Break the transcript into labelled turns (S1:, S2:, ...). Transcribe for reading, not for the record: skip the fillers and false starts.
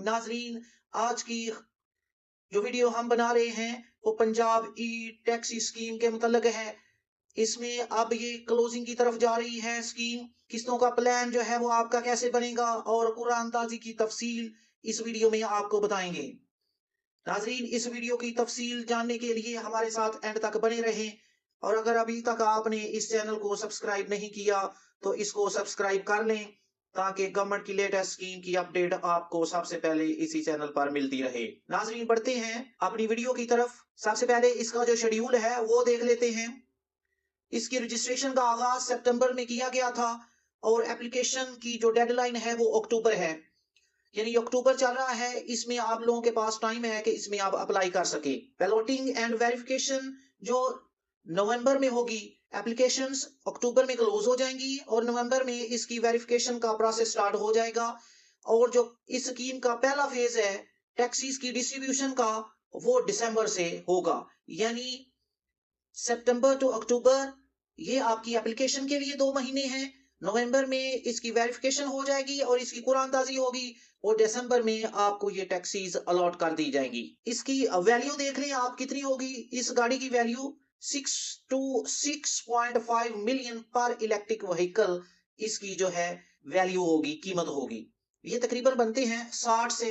S1: नाजरीन, आज की जो वीडियो हम बना रहे हैं वो पंजाब ई टैक्सी स्कीम के मुतल्लिक है। इसमें अब ये क्लोजिंग की तरफ जा रही है स्कीम। किस्तों का प्लान जो है वो आपका कैसे बनेगा और कुरानदाजी की तफसील इस वीडियो में आपको बताएंगे। नाजरीन, इस वीडियो की तफसील जानने के लिए हमारे साथ एंड तक बने रहें और अगर अभी तक आपने इस चैनल को सब्सक्राइब नहीं किया तो इसको सब्सक्राइब कर लें ताकि गवर्नमेंट की लेटेस्ट स्कीम की अपडेट आपको सबसे पहले इसी चैनल पर मिलती रहे। नाजरीन, बढ़ते हैं अपनी वीडियो की तरफ। सबसे पहले इसका जो शेड्यूल है वो देख लेते हैं। इसकी रजिस्ट्रेशन का आगाज सितंबर में किया गया था और एप्लीकेशन की जो डेडलाइन है वो अक्टूबर है, यानी अक्टूबर चल रहा है। इसमें आप लोगों के पास टाइम है कि इसमें आप अप्लाई कर सके। बैलोटिंग एंड वेरिफिकेशन जो नवंबर में होगी, एप्लीकेशंस अक्टूबर में क्लोज हो जाएंगी और नवंबर में इसकी वेरिफिकेशन का प्रोसेस स्टार्ट हो जाएगा। और जो इस स्कीम का पहला फेज है टैक्सीज की डिस्ट्रीब्यूशन का, वो दिसंबर से होगा, यानी सितंबर टू अक्टूबर ये आपकी एप्लीकेशन के लिए 2 महीने हैं। नवंबर में इसकी वेरिफिकेशन हो जाएगी और इसकी कुरानदाजी होगी और दिसंबर में आपको ये टैक्सीज अलॉट कर दी जाएंगी। इसकी वैल्यू देख लें आप कितनी होगी। इस गाड़ी की वैल्यू 6 टू 6.5 मिलियन पर इलेक्ट्रिक व्हीकल इसकी जो है वैल्यू होगी, कीमत होगी। ये तकरीबन बनते हैं 60 से